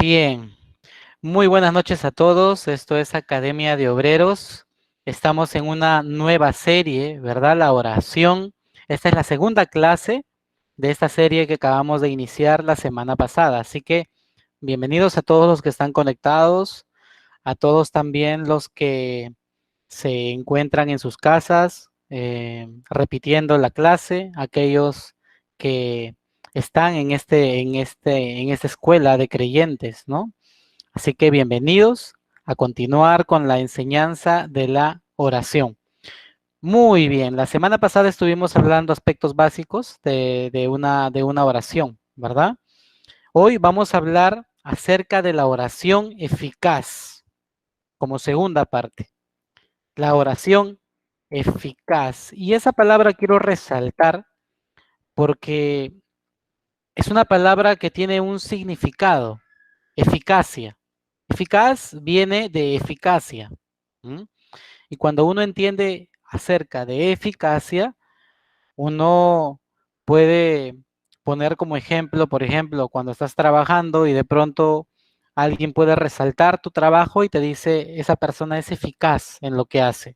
Bien, muy buenas noches a todos. Esto es Academia de Obreros. Estamos en una nueva serie, ¿verdad? La oración. Esta es la segunda clase de esta serie que acabamos de iniciar la semana pasada. Así que bienvenidos a todos los que están conectados, a todos también los que se encuentran en sus casas repitiendo la clase, aquellos que están en esta escuela de creyentes, ¿no? Así que bienvenidos a continuar con la enseñanza de la oración. Muy bien, la semana pasada estuvimos hablando aspectos básicos de una oración, ¿verdad? Hoy vamos a hablar acerca de la oración eficaz, como segunda parte. La oración eficaz. Y esa palabra quiero resaltar porque es una palabra que tiene un significado, eficacia. Eficaz viene de eficacia. ¿M? Y cuando uno entiende acerca de eficacia, uno puede poner como ejemplo, por ejemplo, cuando estás trabajando y de pronto alguien puede resaltar tu trabajo y te dice, esa persona es eficaz en lo que hace.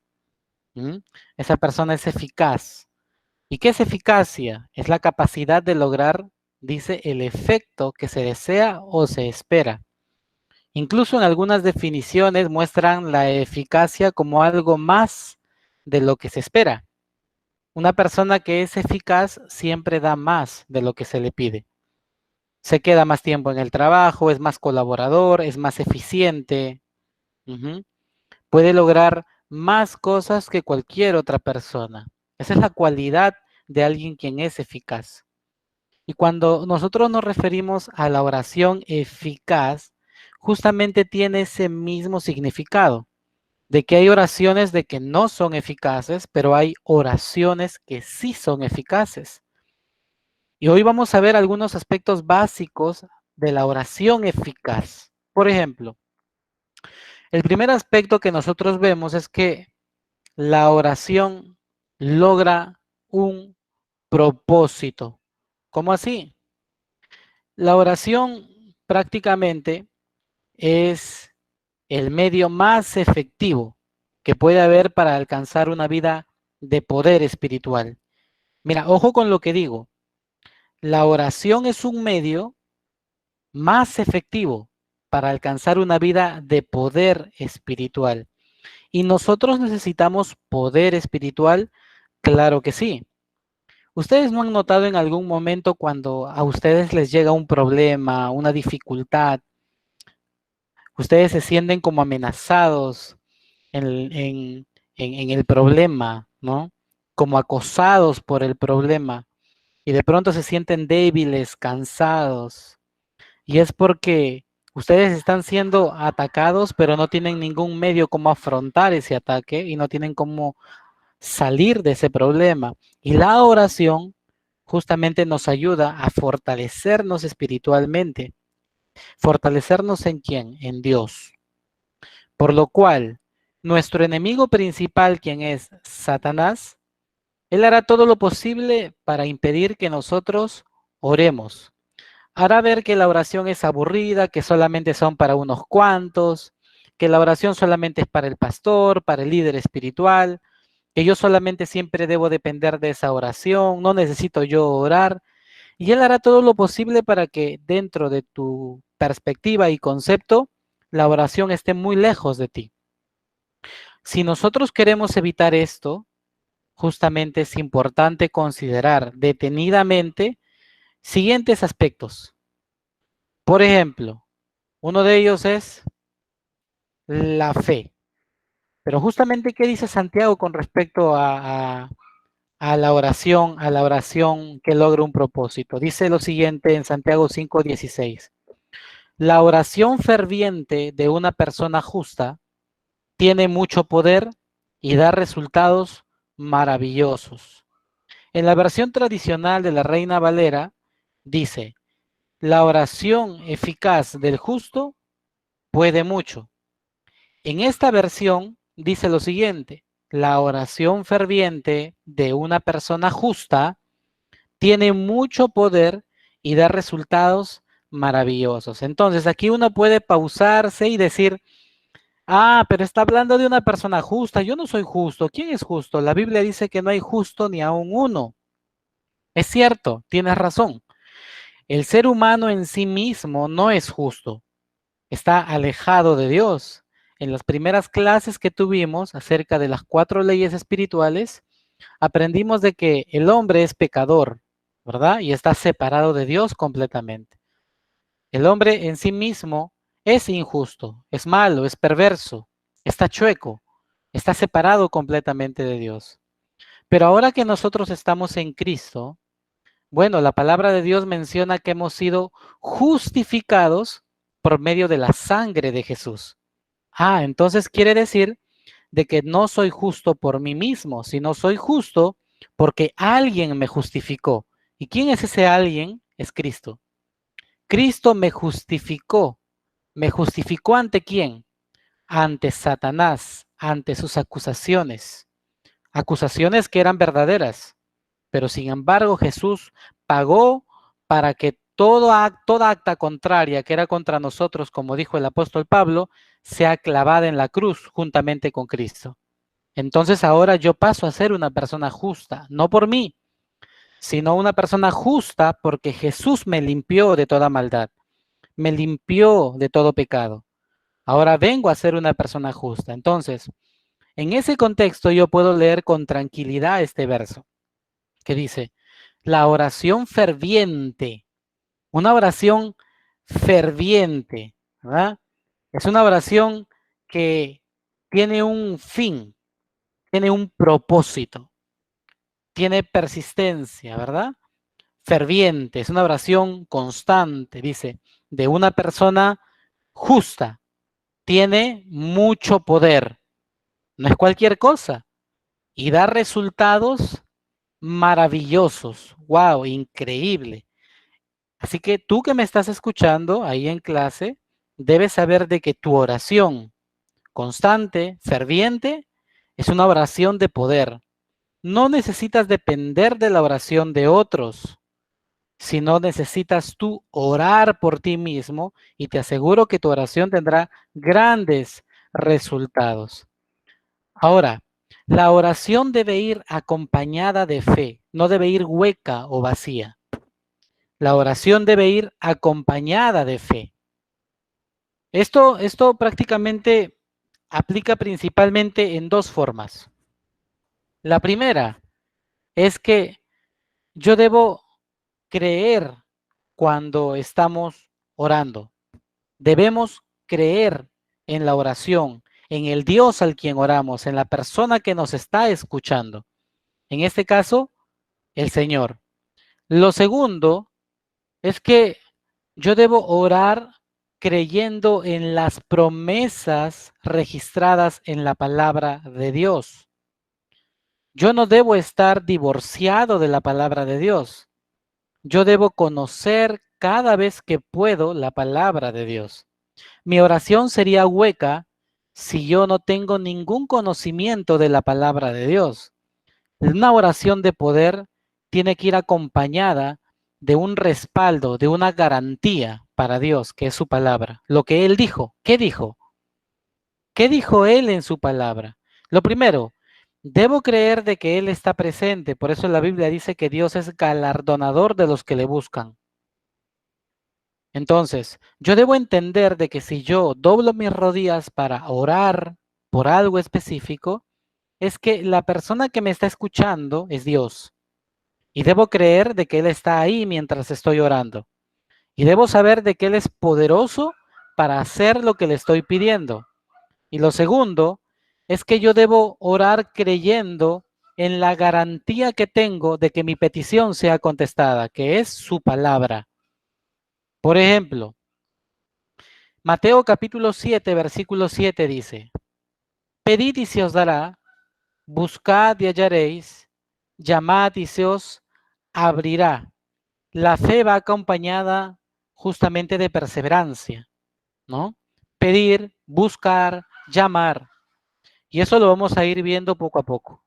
¿M? Esa persona es eficaz. ¿Y qué es eficacia? Es la capacidad de lograr, dice, el efecto que se desea o se espera. Incluso en algunas definiciones muestran la eficacia como algo más de lo que se espera. Una persona que es eficaz siempre da más de lo que se le pide. Se queda más tiempo en el trabajo, es más colaborador, es más eficiente. Ujú. Puede lograr más cosas que cualquier otra persona. Esa es la cualidad de alguien quien es eficaz. Y cuando nosotros nos referimos a la oración eficaz, justamente tiene ese mismo significado, de que hay oraciones de que no son eficaces, pero hay oraciones que sí son eficaces. Y hoy vamos a ver algunos aspectos básicos de la oración eficaz. Por ejemplo, el primer aspecto que nosotros vemos es que la oración logra un propósito. ¿Cómo así? La oración prácticamente es el medio más efectivo que puede haber para alcanzar una vida de poder espiritual. Mira, ojo con lo que digo. La oración es un medio más efectivo para alcanzar una vida de poder espiritual. ¿Y nosotros necesitamos poder espiritual? Claro que sí. ¿Ustedes no han notado en algún momento cuando a ustedes les llega un problema, una dificultad, ustedes se sienten como amenazados en el problema, ¿no? Como acosados por el problema y de pronto se sienten débiles, cansados? Y es porque ustedes están siendo atacados, pero no tienen ningún medio como afrontar ese ataque y no tienen cómo salir de ese problema. Y la oración justamente nos ayuda a fortalecernos espiritualmente. ¿Fortalecernos en quién? En Dios. Por lo cual, nuestro enemigo principal, quien es Satanás, él hará todo lo posible para impedir que nosotros oremos. Hará ver que la oración es aburrida, que solamente son para unos cuantos, que la oración solamente es para el pastor, para el líder espiritual, que yo solamente siempre debo depender de esa oración, no necesito yo orar. Y Él hará todo lo posible para que dentro de tu perspectiva y concepto, la oración esté muy lejos de ti. Si nosotros queremos evitar esto, justamente es importante considerar detenidamente siguientes aspectos. Por ejemplo, uno de ellos es la fe. Pero justamente, ¿qué dice Santiago con respecto a la oración que logra un propósito? Dice lo siguiente en Santiago 5:16. La oración ferviente de una persona justa tiene mucho poder y da resultados maravillosos. En la versión tradicional de la Reina Valera dice, la oración eficaz del justo puede mucho. En esta versión dice lo siguiente, la oración ferviente de una persona justa tiene mucho poder y da resultados maravillosos. Entonces, aquí uno puede pausarse y decir, ah, pero está hablando de una persona justa. Yo no soy justo. ¿Quién es justo? La Biblia dice que no hay justo ni aun uno. Es cierto, tienes razón. El ser humano en sí mismo no es justo. Está alejado de Dios. En las primeras clases que tuvimos acerca de las 4 leyes espirituales, aprendimos de que el hombre es pecador, ¿verdad? Y está separado de Dios completamente. El hombre en sí mismo es injusto, es malo, es perverso, está chueco, está separado completamente de Dios. Pero ahora que nosotros estamos en Cristo, bueno, la palabra de Dios menciona que hemos sido justificados por medio de la sangre de Jesús. Ah, entonces quiere decir de que no soy justo por mí mismo, sino soy justo porque alguien me justificó. ¿Y quién es ese alguien? Es Cristo. Cristo me justificó. ¿Me justificó ante quién? Ante Satanás, ante sus acusaciones. Acusaciones que eran verdaderas. Pero sin embargo Jesús pagó para que toda acta contraria que era contra nosotros, como dijo el apóstol Pablo, sea clavada en la cruz juntamente con Cristo. Entonces ahora yo paso a ser una persona justa, no por mí, sino una persona justa porque Jesús me limpió de toda maldad, me limpió de todo pecado. Ahora vengo a ser una persona justa. Entonces, en ese contexto yo puedo leer con tranquilidad este verso que dice, la oración ferviente, una oración ferviente, ¿verdad? Es una oración que tiene un fin, tiene un propósito, tiene persistencia, ¿verdad? Ferviente, es una oración constante, dice, de una persona justa, tiene mucho poder, no es cualquier cosa, y da resultados maravillosos, wow, increíble. Así que tú que me estás escuchando ahí en clase, debes saber de que tu oración constante, ferviente, es una oración de poder. No necesitas depender de la oración de otros, sino necesitas tú orar por ti mismo y te aseguro que tu oración tendrá grandes resultados. Ahora, la oración debe ir acompañada de fe, no debe ir hueca o vacía. La oración debe ir acompañada de fe. Esto prácticamente aplica principalmente en dos formas. La primera es que yo debo creer cuando estamos orando. Debemos creer en la oración, en el Dios al quien oramos, en la persona que nos está escuchando. En este caso, el Señor. Lo segundo es que yo debo orar creyendo en las promesas registradas en la palabra de Dios. Yo no debo estar divorciado de la palabra de Dios. Yo debo conocer cada vez que puedo la palabra de Dios. Mi oración sería hueca si yo no tengo ningún conocimiento de la palabra de Dios. Una oración de poder tiene que ir acompañada de un respaldo, de una garantía para Dios, que es su palabra. Lo que Él dijo. ¿Qué dijo? ¿Qué dijo Él en su palabra? Lo primero, debo creer de que Él está presente. Por eso la Biblia dice que Dios es galardonador de los que le buscan. Entonces, yo debo entender de que si yo doblo mis rodillas para orar por algo específico, es que la persona que me está escuchando es Dios. Y debo creer de que Él está ahí mientras estoy orando. Y debo saber de que Él es poderoso para hacer lo que le estoy pidiendo. Y lo segundo es que yo debo orar creyendo en la garantía que tengo de que mi petición sea contestada, que es su palabra. Por ejemplo, Mateo capítulo 7, versículo 7 dice, pedid y se os dará, buscad y hallaréis, llamad y se os abrirá. La fe va acompañada justamente de perseverancia, ¿no? Pedir, buscar, llamar. Y eso lo vamos a ir viendo poco a poco.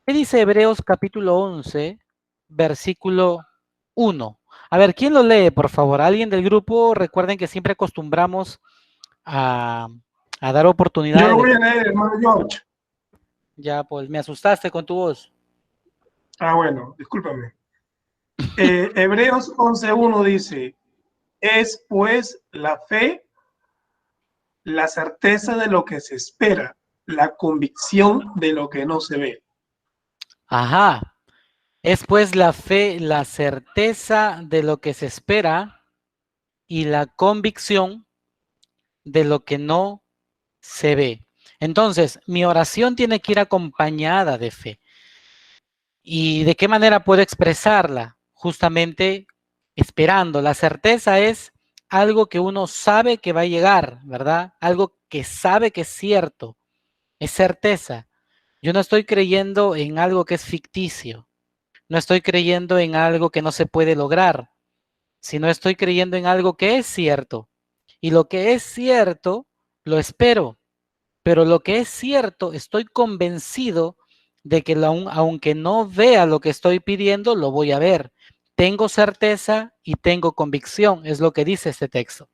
¿Qué dice Hebreos capítulo 11, versículo 1? A ver, ¿quién lo lee, por favor? ¿Alguien del grupo? Recuerden que siempre acostumbramos a, a dar Yo oportunidades lo de... voy a leer, hermano George. Ya, pues me asustaste con tu voz. Ah, bueno, discúlpame. Hebreos 11:1 dice, es pues la fe, la certeza de lo que se espera, la convicción de lo que no se ve. Ajá. Es pues la fe, la certeza de lo que se espera y la convicción de lo que no se ve. Entonces, mi oración tiene que ir acompañada de fe. ¿Y de qué manera puedo expresarla? Justamente esperando. La certeza es algo que uno sabe que va a llegar, ¿verdad? Algo que sabe que es cierto. Es certeza. Yo no estoy creyendo en algo que es ficticio. No estoy creyendo en algo que no se puede lograr, sino estoy creyendo en algo que es cierto. Y lo que es cierto, lo espero. Pero lo que es cierto, estoy convencido de que aunque no vea lo que estoy pidiendo, lo voy a ver. Tengo certeza y tengo convicción, es lo que dice este texto.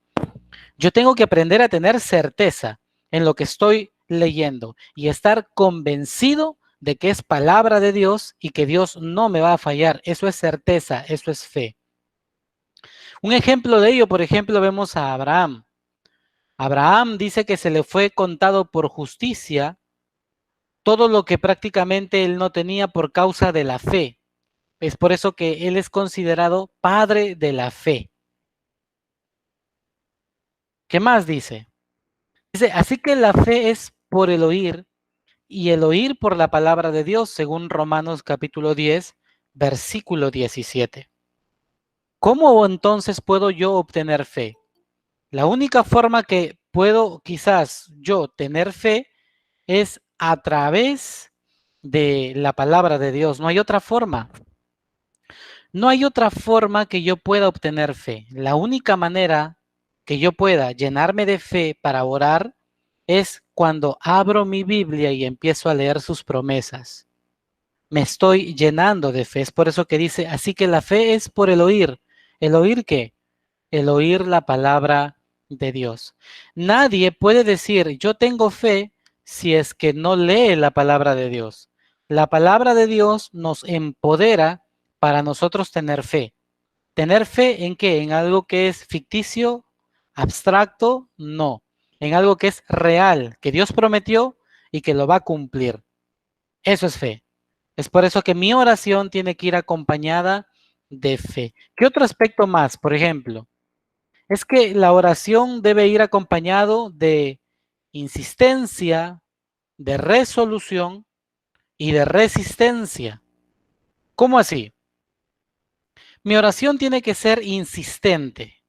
Yo tengo que aprender a tener certeza en lo que estoy leyendo y estar convencido de que es palabra de Dios y que Dios no me va a fallar. Eso es certeza, eso es fe. Un ejemplo de ello, por ejemplo, vemos a Abraham. Abraham dice que se le fue contado por justicia todo lo que prácticamente él no tenía por causa de la fe. Es por eso que él es considerado padre de la fe. ¿Qué más dice? Dice, así que la fe es por el oír y el oír por la palabra de Dios, según Romanos capítulo 10, versículo 17. ¿Cómo entonces puedo yo obtener fe? La única forma que puedo quizás yo tener fe es a través de la palabra de Dios. No hay otra forma. No hay otra forma que yo pueda obtener fe. La única manera que yo pueda llenarme de fe para orar es cuando abro mi Biblia y empiezo a leer sus promesas. Me estoy llenando de fe. Es por eso que dice, así que la fe es por el oír. ¿El oír qué? El oír la palabra de Dios. Nadie puede decir, yo tengo fe si es que no lee la palabra de Dios. La palabra de Dios nos empodera para nosotros tener fe. ¿Tener fe en qué? ¿En algo que es ficticio, abstracto? No. En algo que es real, que Dios prometió y que lo va a cumplir. Eso es fe. Es por eso que mi oración tiene que ir acompañada de fe. ¿Qué otro aspecto más? Por ejemplo, es que la oración debe ir acompañado de insistencia, de resolución y de resistencia. ¿Cómo así? Mi oración tiene que ser insistente.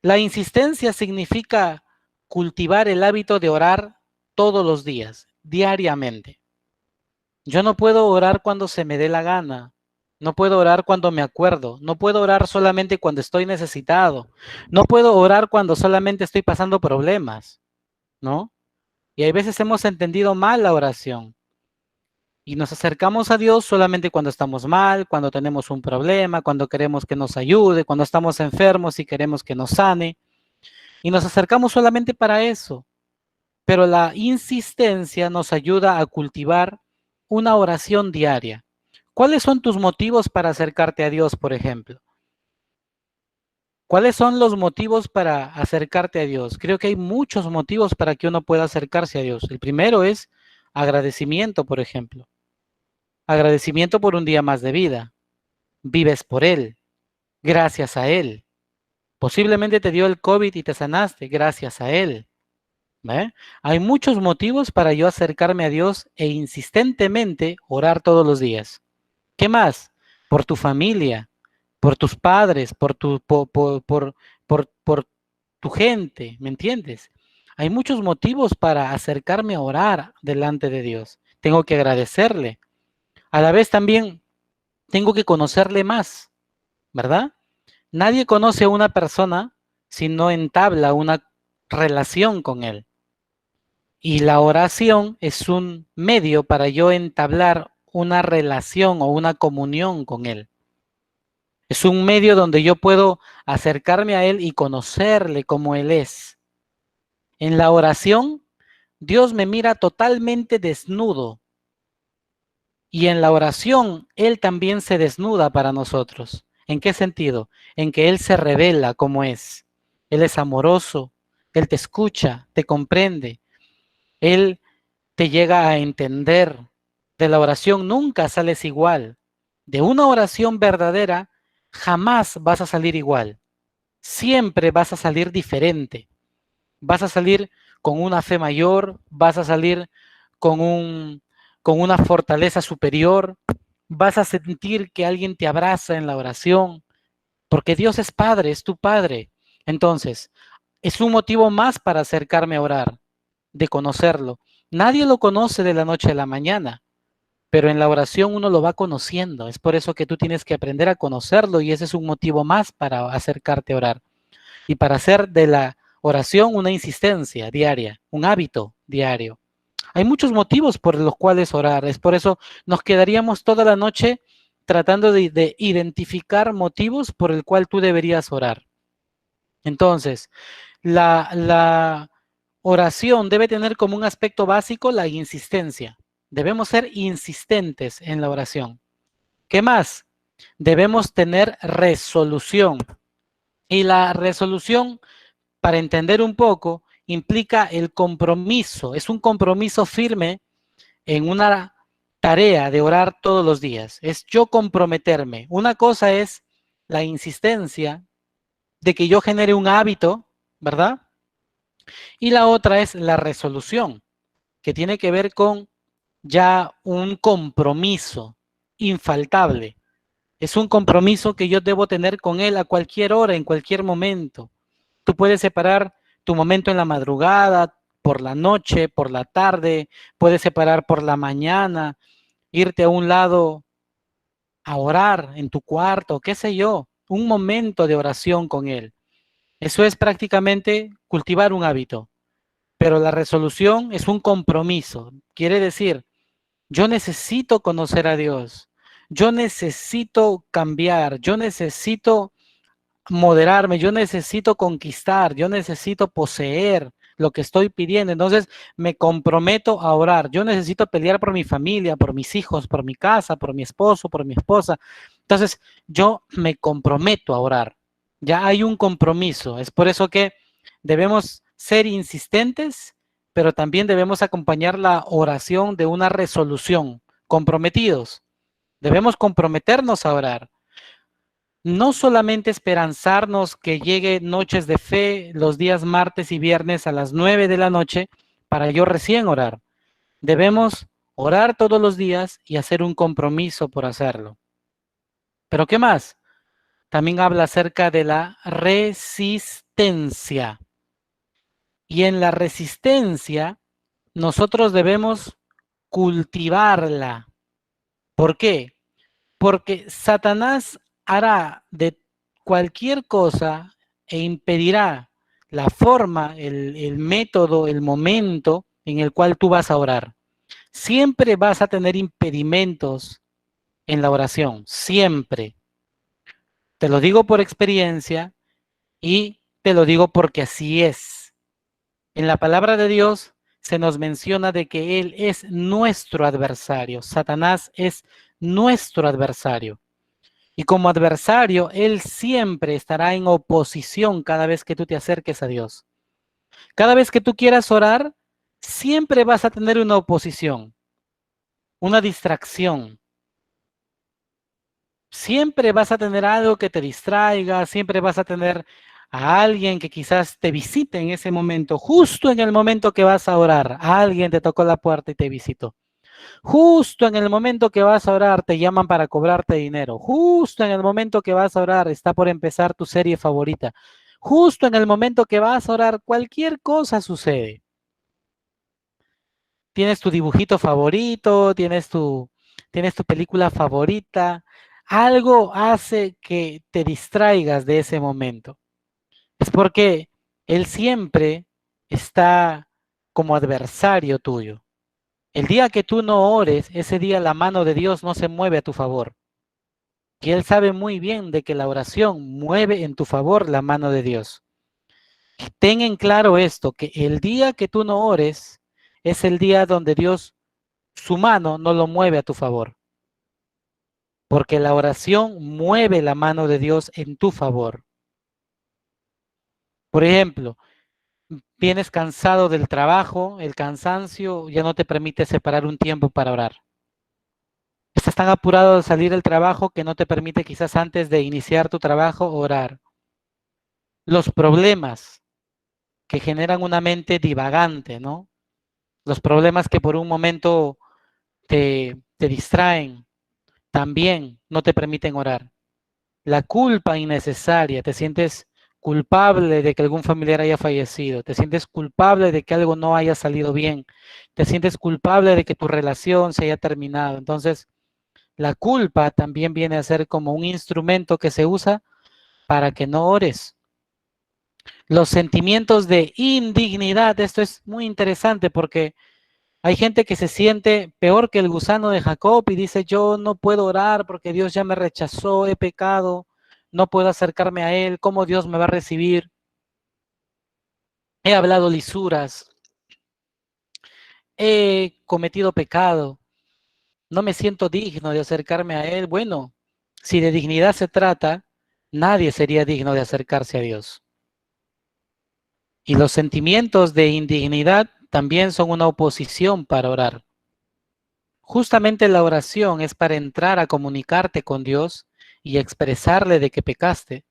La insistencia significa cultivar el hábito de orar todos los días, diariamente. Yo no puedo orar cuando se me dé la gana. No puedo orar cuando me acuerdo. No puedo orar solamente cuando estoy necesitado. No puedo orar cuando solamente estoy pasando problemas, ¿no? Y hay veces hemos entendido mal la oración. Y nos acercamos a Dios solamente cuando estamos mal, cuando tenemos un problema, cuando queremos que nos ayude, cuando estamos enfermos y queremos que nos sane. Y nos acercamos solamente para eso. Pero la insistencia nos ayuda a cultivar una oración diaria. ¿Cuáles son tus motivos para acercarte a Dios, por ejemplo? ¿Cuáles son los motivos para acercarte a Dios? Creo que hay muchos motivos para que uno pueda acercarse a Dios. El primero es agradecimiento, por ejemplo. Agradecimiento por un día más de vida. Vives por Él, gracias a Él. Posiblemente te dio el COVID y te sanaste, gracias a Él. ¿Ve? Hay muchos motivos para yo acercarme a Dios e insistentemente orar todos los días. ¿Qué más? Por tu familia, por tus padres, por tu gente, ¿me entiendes? Hay muchos motivos para acercarme a orar delante de Dios. Tengo que agradecerle. A la vez también tengo que conocerle más, ¿verdad? Nadie conoce a una persona si no entabla una relación con él. Y la oración es un medio para yo entablar una relación o una comunión con Él. Es un medio donde yo puedo acercarme a Él y conocerle como Él es. En la oración, Dios me mira totalmente desnudo. Y en la oración, Él también se desnuda para nosotros. ¿En qué sentido? En que Él se revela como es. Él es amoroso, Él te escucha, te comprende, Él te llega a entender. De la oración nunca sales igual. De una oración verdadera, jamás vas a salir igual. Siempre vas a salir diferente. Vas a salir con una fe mayor, vas a salir con con una fortaleza superior, vas a sentir que alguien te abraza en la oración, porque Dios es Padre, es tu Padre. Entonces, es un motivo más para acercarme a orar, de conocerlo. Nadie lo conoce de la noche a la mañana, pero en la oración uno lo va conociendo. Es por eso que tú tienes que aprender a conocerlo y ese es un motivo más para acercarte a orar y para hacer de la oración una insistencia diaria, un hábito diario. Hay muchos motivos por los cuales orar, es por eso nos quedaríamos toda la noche tratando de identificar motivos por el cual tú deberías orar. Entonces, la oración debe tener como un aspecto básico la insistencia. Debemos ser insistentes en la oración. ¿Qué más? Debemos tener resolución. Y la resolución, para entender un poco, implica el compromiso. Es un compromiso firme en una tarea de orar todos los días. Es yo comprometerme. Una cosa es la insistencia de que yo genere un hábito, ¿verdad? Y la otra es la resolución, que tiene que ver con ya un compromiso infaltable. Es un compromiso que yo debo tener con Él a cualquier hora, en cualquier momento. Tú puedes separar tu momento en la madrugada, por la noche, por la tarde, puedes separar por la mañana, irte a un lado a orar en tu cuarto, qué sé yo, un momento de oración con Él. Eso es prácticamente cultivar un hábito, pero la resolución es un compromiso. Quiere decir, yo necesito conocer a Dios, yo necesito cambiar, yo necesito moderarme, yo necesito conquistar, yo necesito poseer lo que estoy pidiendo. Entonces me comprometo a orar. Yo necesito pelear por mi familia, por mis hijos, por mi casa, por mi esposo, por mi esposa. Entonces yo me comprometo a orar. Ya hay un compromiso. Es por eso que debemos ser insistentes, pero también debemos acompañar la oración de una resolución. Comprometidos. Debemos comprometernos a orar. No solamente esperanzarnos que llegue noches de fe los días martes y viernes a las 9 de la noche para yo recién orar. Debemos orar todos los días y hacer un compromiso por hacerlo. Pero ¿qué más? También habla acerca de la resistencia. Y en la resistencia nosotros debemos cultivarla. ¿Por qué? Porque Satanás hará de cualquier cosa e impedirá la forma, el método, el momento en el cual tú vas a orar. Siempre vas a tener impedimentos en la oración, siempre. Te lo digo por experiencia y te lo digo porque así es. En la palabra de Dios se nos menciona de que Él es nuestro adversario. Satanás es nuestro adversario. Y como adversario, Él siempre estará en oposición cada vez que tú te acerques a Dios. Cada vez que tú quieras orar, siempre vas a tener una oposición, una distracción. Siempre vas a tener algo que te distraiga, siempre vas a tener a alguien que quizás te visite en ese momento, justo en el momento que vas a orar. Alguien te tocó la puerta y te visitó. Justo en el momento que vas a orar, te llaman para cobrarte dinero. Justo en el momento que vas a orar, está por empezar tu serie favorita. Justo en el momento que vas a orar, cualquier cosa sucede. Tienes tu dibujito favorito, tienes tu película favorita. Algo hace que te distraigas de ese momento. Es porque Él siempre está como adversario tuyo. El día que tú no ores, ese día la mano de Dios no se mueve a tu favor. Y él sabe muy bien de que la oración mueve en tu favor la mano de Dios. Ten en claro esto, que el día que tú no ores es el día donde Dios, su mano, no lo mueve a tu favor. Porque la oración mueve la mano de Dios en tu favor. Por ejemplo, vienes cansado del trabajo, el cansancio ya no te permite separar un tiempo para orar. Estás tan apurado de salir del trabajo que no te permite quizás antes de iniciar tu trabajo orar. Los problemas que generan una mente divagante, ¿no? Los problemas que por un momento te distraen, también no te permiten orar. La culpa innecesaria, te sientes culpable de que algún familiar haya fallecido, te sientes culpable de que algo no haya salido bien, te sientes culpable de que tu relación se haya terminado. Entonces, la culpa también viene a ser como un instrumento que se usa para que no ores. Los sentimientos de indignidad, esto es muy interesante porque hay gente que se siente peor que el gusano de Jacob y dice, yo no puedo orar porque Dios ya me rechazó, he pecado, no puedo acercarme a Él, ¿cómo Dios me va a recibir? He hablado lisuras, he cometido pecado, no me siento digno de acercarme a Él. Bueno, si de dignidad se trata, nadie sería digno de acercarse a Dios. Y los sentimientos de indignidad también son una oposición para orar. Justamente la oración es para entrar a comunicarte con Dios y expresarle de que pecaste.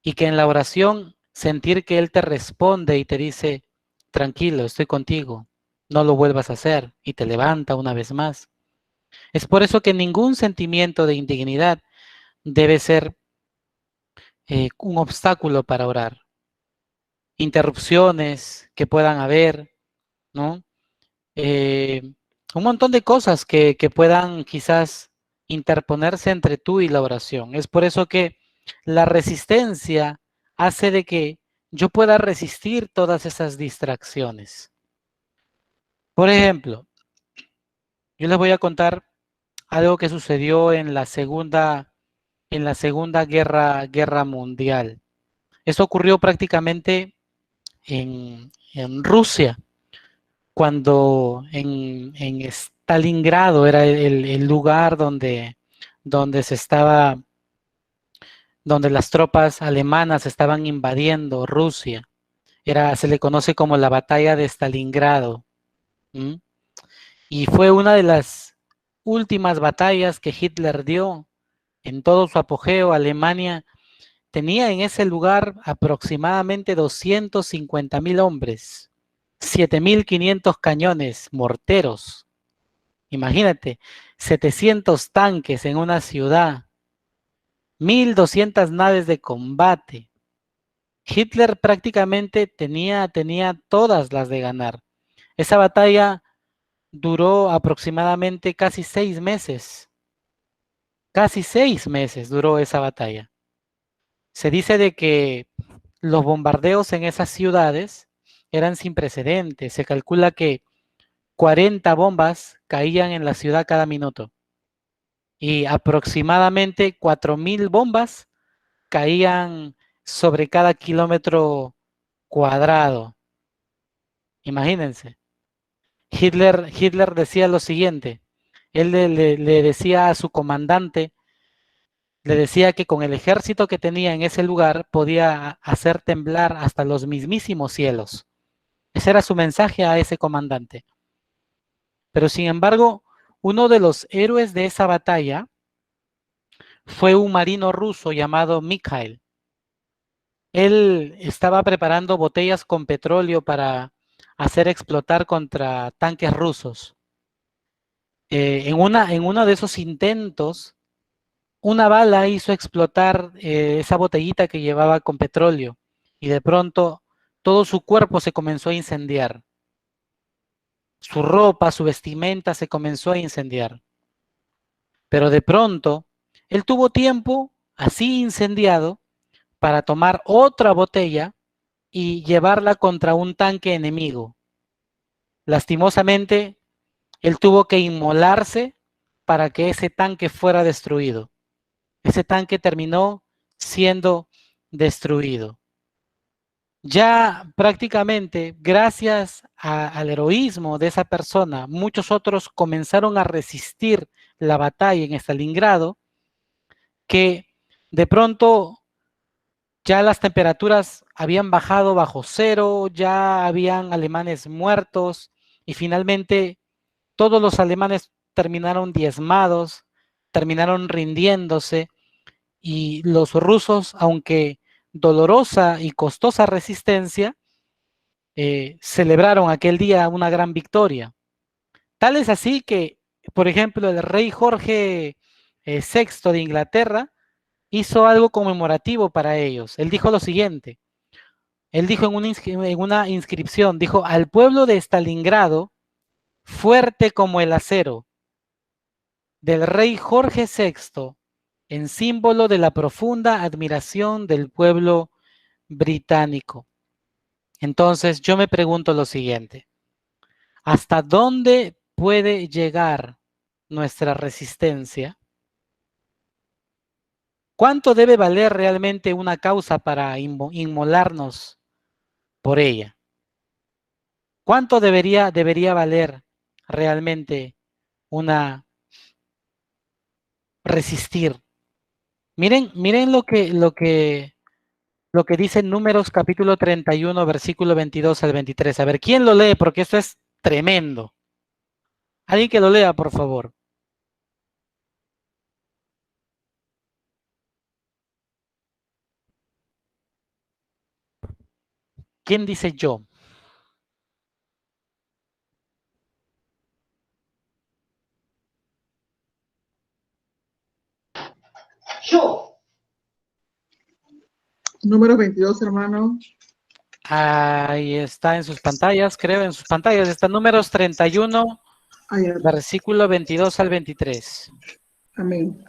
Y que en la oración sentir que Él te responde y te dice, tranquilo, estoy contigo, no lo vuelvas a hacer, y te levanta una vez más. Es por eso que ningún sentimiento de indignidad debe ser un obstáculo para orar. Interrupciones que puedan haber, ¿no? Un montón de cosas que puedan quizás interponerse entre tú y la oración. Es por eso que la resistencia hace de que yo pueda resistir todas esas distracciones. Por ejemplo, yo les voy a contar algo que sucedió en la segunda guerra mundial. Esto ocurrió prácticamente en Rusia, cuando en Stalingrado era el lugar donde donde las tropas alemanas estaban invadiendo Rusia. Se le conoce como la batalla de Stalingrado. ¿M? Y fue una de las últimas batallas que Hitler dio en todo su apogeo. Alemania tenía en ese lugar aproximadamente 250,000 hombres, 7,500 cañones, morteros. Imagínate, 700 tanques en una ciudad, 1,200 naves de combate. Hitler prácticamente tenía todas las de ganar. Esa batalla duró aproximadamente casi 6 meses. Casi 6 meses duró esa batalla. Se dice de que los bombardeos en esas ciudades eran sin precedentes. Se calcula que 40 bombas caían en la ciudad cada minuto. Y aproximadamente 4,000 bombas caían sobre cada kilómetro cuadrado. Imagínense. Hitler decía lo siguiente. Él le decía a su comandante, le decía que con el ejército que tenía en ese lugar podía hacer temblar hasta los mismísimos cielos. Ese era su mensaje a ese comandante. Pero sin embargo, uno de los héroes de esa batalla fue un marino ruso llamado Mikhail. Él estaba preparando botellas con petróleo para hacer explotar contra tanques rusos. En uno de esos intentos, una bala hizo explotar esa botellita que llevaba con petróleo y de pronto todo su cuerpo se comenzó a incendiar. Su ropa, su vestimenta se comenzó a incendiar. Pero de pronto, él tuvo tiempo, así incendiado, para tomar otra botella y llevarla contra un tanque enemigo. Lastimosamente, él tuvo que inmolarse para que ese tanque fuera destruido. ese tanque terminó siendo destruido. Ya prácticamente, gracias al heroísmo de esa persona, muchos otros comenzaron a resistir la batalla en Stalingrado, que de pronto ya las temperaturas habían bajado bajo cero, ya habían alemanes muertos y finalmente todos los alemanes terminaron diezmados, terminaron rindiéndose y los rusos, aunque dolorosa y costosa resistencia, celebraron aquel día una gran victoria. Tal es así que, por ejemplo, el rey Jorge VI de Inglaterra hizo algo conmemorativo para ellos. Él dijo lo siguiente, él dijo en una inscripción, dijo, al pueblo de Stalingrado, fuerte como el acero, del rey Jorge VI, en símbolo de la profunda admiración del pueblo británico. Entonces yo me pregunto lo siguiente, ¿hasta dónde puede llegar nuestra resistencia? ¿Cuánto debe valer realmente una causa para inmolarnos por ella? ¿Cuánto debería valer realmente una resistir? Miren lo que dice Números capítulo 31, versículo 22 al 23. A ver, ¿quién lo lee? Porque esto es tremendo. Alguien que lo lea, por favor. ¿Quién dice yo? Yo. Número 22, hermano. Ahí está en sus pantallas, creo, en sus pantallas. Está Números 31, versículo 22 al 23. Amén.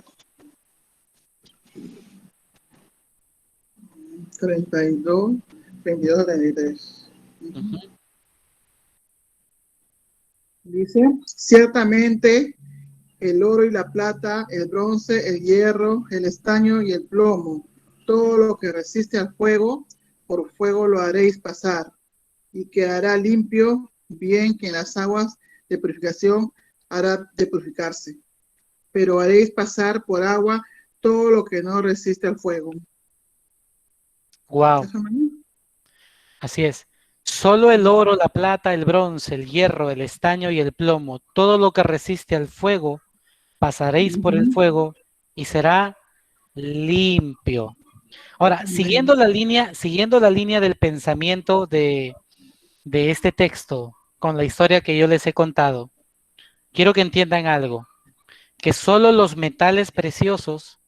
32, 22 al 33. Dice, ciertamente el oro y la plata, el bronce, el hierro, el estaño y el plomo, todo lo que resiste al fuego, por fuego lo haréis pasar, y quedará limpio, bien que en las aguas de purificación hará de purificarse. Pero haréis pasar por agua todo lo que no resiste al fuego. Wow. Así es. Solo el oro, la plata, el bronce, el hierro, el estaño y el plomo, todo lo que resiste al fuego, pasaréis por el fuego y será limpio. Ahora, siguiendo la línea del pensamiento de este texto, con la historia que yo les he contado, quiero que entiendan algo, que solo los metales preciosos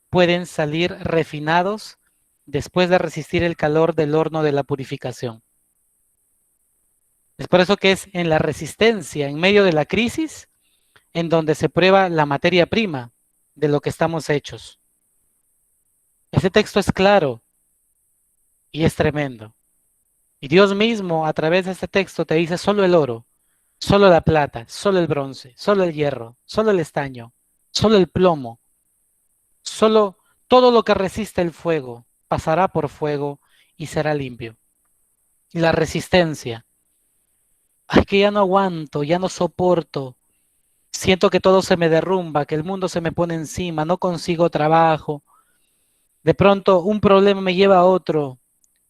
pueden salir refinados después de resistir el calor del horno de la purificación. Es por eso que es en la resistencia, en medio de la crisis, en donde se prueba la materia prima de lo que estamos hechos. Ese texto es claro y es tremendo. Y Dios mismo, a través de este texto, te dice solo el oro, solo la plata, solo el bronce, solo el hierro, solo el estaño, solo el plomo, solo todo lo que resiste el fuego pasará por fuego y será limpio. Y la resistencia, ay, que ya no aguanto, ya no soporto, siento que todo se me derrumba, que el mundo se me pone encima, no consigo trabajo, de pronto un problema me lleva a otro,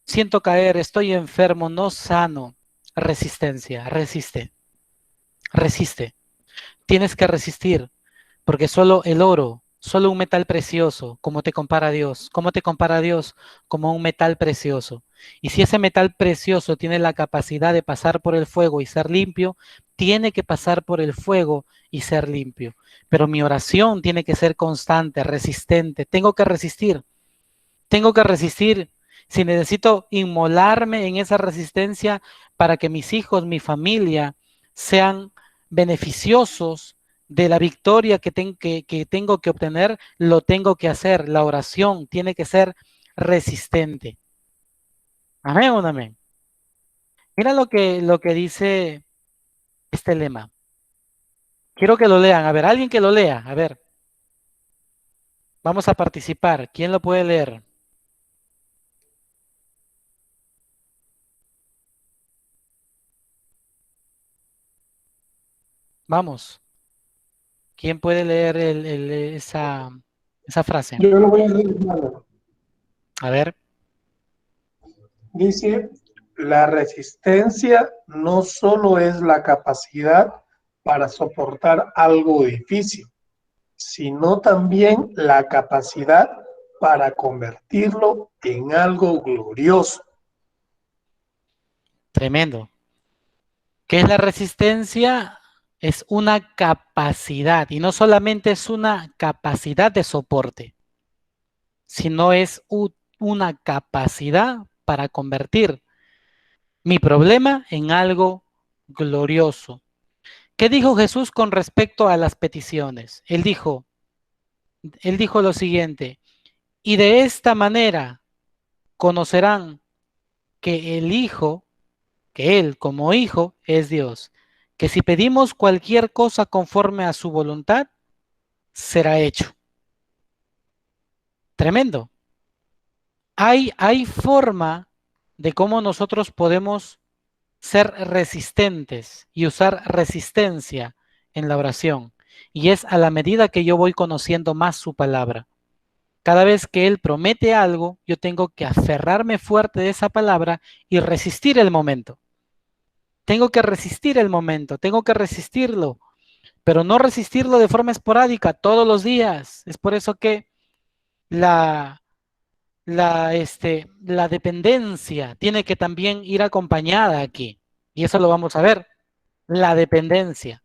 siento caer, estoy enfermo, no sano. Resistencia, resiste, resiste. Tienes que resistir, porque solo el oro, solo un metal precioso, como te compara Dios, ¿cómo te compara Dios? Como un metal precioso. Y si ese metal precioso tiene la capacidad de pasar por el fuego y ser limpio, tiene que pasar por el fuego y ser limpio. Pero mi oración tiene que ser constante, resistente. Tengo que resistir. Tengo que resistir. Si necesito inmolarme en esa resistencia para que mis hijos, mi familia sean beneficiosos de la victoria que tengo que obtener, lo tengo que hacer. La oración tiene que ser resistente. Amén o no amén. Mira lo que dice este lema. Quiero que lo lean. A ver, alguien que lo lea. A ver. Vamos a participar. ¿Quién lo puede leer? Vamos. ¿Quién puede leer esa frase? Yo lo voy a leer, hermano. A ver. Dice, la resistencia no solo es la capacidad para soportar algo difícil, sino también la capacidad para convertirlo en algo glorioso. Tremendo. ¿Qué es la resistencia? Es una capacidad, y no solamente es una capacidad de soporte, sino es una capacidad para convertir mi problema en algo glorioso. ¿Qué dijo Jesús con respecto a las peticiones? Él dijo lo siguiente: y de esta manera conocerán que el Hijo, que Él como Hijo es Dios, que si pedimos cualquier cosa conforme a su voluntad, será hecho. Tremendo. Hay forma de cómo nosotros podemos ser resistentes y usar resistencia en la oración. Y es a la medida que yo voy conociendo más su palabra. Cada vez que Él promete algo, yo tengo que aferrarme fuerte de esa palabra y resistir el momento. Tengo que resistir el momento, tengo que resistirlo, pero no resistirlo de forma esporádica todos los días. Es por eso que la dependencia tiene que también ir acompañada aquí. Y eso lo vamos a ver, la dependencia.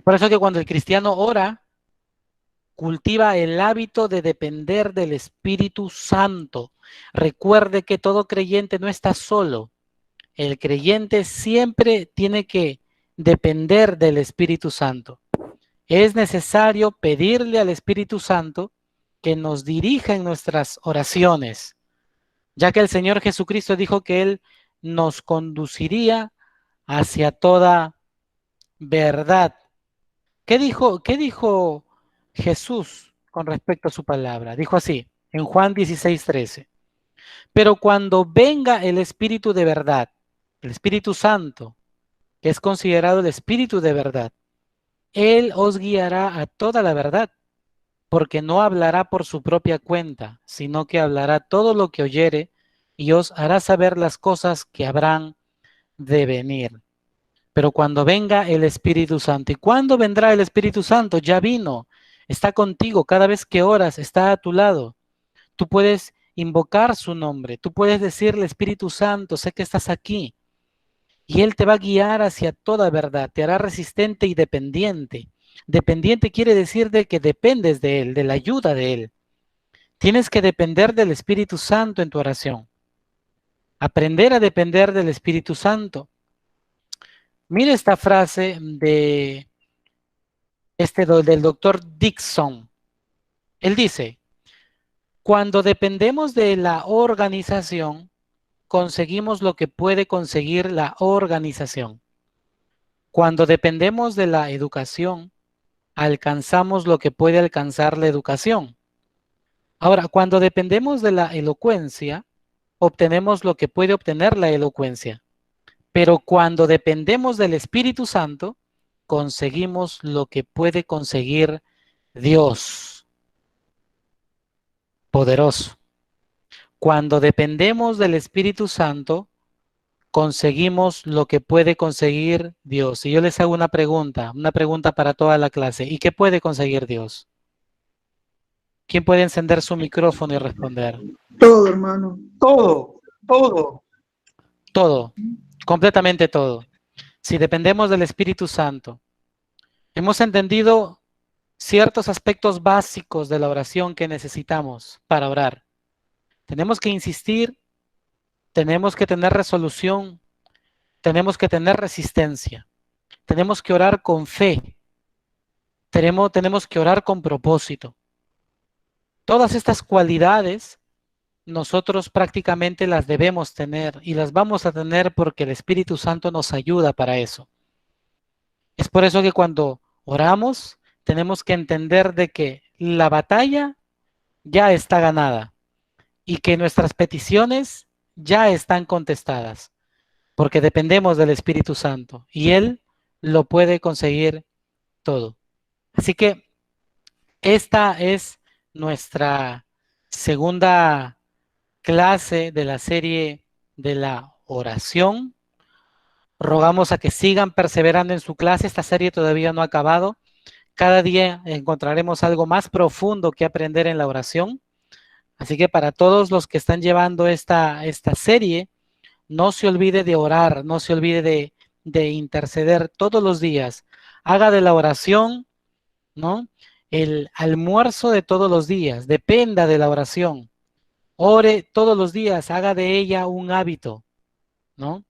Por eso que cuando el cristiano ora, cultiva el hábito de depender del Espíritu Santo. Recuerde que todo creyente no está solo. El creyente siempre tiene que depender del Espíritu Santo. Es necesario pedirle al Espíritu Santo que nos dirija en nuestras oraciones, ya que el Señor Jesucristo dijo que Él nos conduciría hacia toda verdad. ¿Qué dijo Jesús con respecto a su palabra? Dijo así, en Juan 16:13. Pero cuando venga el Espíritu de verdad, el Espíritu Santo, que es considerado el Espíritu de verdad, Él os guiará a toda la verdad, porque no hablará por su propia cuenta, sino que hablará todo lo que oyere y os hará saber las cosas que habrán de venir. Pero cuando venga el Espíritu Santo, ¿y cuándo vendrá el Espíritu Santo? Ya vino, está contigo, cada vez que oras, está a tu lado. Tú puedes invocar su nombre, tú puedes decirle, Espíritu Santo, sé que estás aquí. Y Él te va a guiar hacia toda verdad, te hará resistente y dependiente. Dependiente quiere decir de que dependes de Él, de la ayuda de Él. Tienes que depender del Espíritu Santo en tu oración. Aprender a depender del Espíritu Santo. Mire esta frase del doctor Dixon. Él dice, cuando dependemos de la organización, conseguimos lo que puede conseguir la organización. Cuando dependemos de la educación, alcanzamos lo que puede alcanzar la educación. Ahora, cuando dependemos de la elocuencia, obtenemos lo que puede obtener la elocuencia. Pero cuando dependemos del Espíritu Santo, conseguimos lo que puede conseguir Dios. Poderoso. Cuando dependemos del Espíritu Santo, conseguimos lo que puede conseguir Dios. Y yo les hago una pregunta para toda la clase. ¿Y qué puede conseguir Dios? ¿Quién puede encender su micrófono y responder? Todo, hermano. Todo, todo. Todo, completamente todo. Si dependemos del Espíritu Santo, hemos entendido ciertos aspectos básicos de la oración que necesitamos para orar. Tenemos que insistir, tenemos que tener resolución, tenemos que tener resistencia, tenemos que orar con fe, tenemos que orar con propósito. Todas estas cualidades nosotros prácticamente las debemos tener y las vamos a tener porque el Espíritu Santo nos ayuda para eso. Es por eso que cuando oramos tenemos que entender de que la batalla ya está ganada y que nuestras peticiones ya están contestadas, porque dependemos del Espíritu Santo y Él lo puede conseguir todo. Así que esta es nuestra segunda clase de la serie de la oración. Rogamos a que sigan perseverando en su clase. Esta serie todavía no ha acabado. Cada día encontraremos algo más profundo que aprender en la oración. Así que para todos los que están llevando esta serie, no se olvide de orar, no se olvide de interceder todos los días. Haga de la oración, ¿no?, el almuerzo de todos los días. Dependa de la oración. Ore todos los días, haga de ella un hábito, ¿no?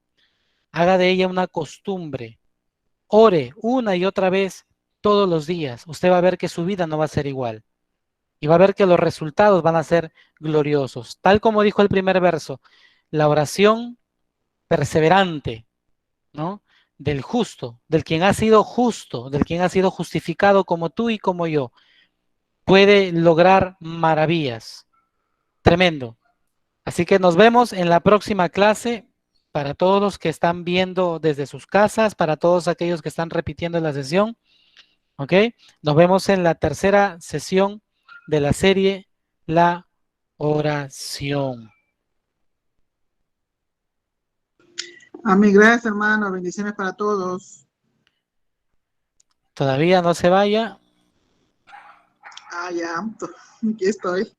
Haga de ella una costumbre. Ore una y otra vez todos los días. Usted va a ver que su vida no va a ser igual. Y va a ver que los resultados van a ser gloriosos. Tal como dijo el primer verso, la oración perseverante, ¿no?, del justo, del quien ha sido justo, del quien ha sido justificado como tú y como yo, puede lograr maravillas. Tremendo. Así que nos vemos en la próxima clase. Para todos los que están viendo desde sus casas, para todos aquellos que están repitiendo la sesión, ¿ok? Nos vemos en la tercera sesión de la serie La Oración. Amén. Gracias, hermano. Bendiciones para todos. Todavía no se vaya. Ya. Aquí estoy.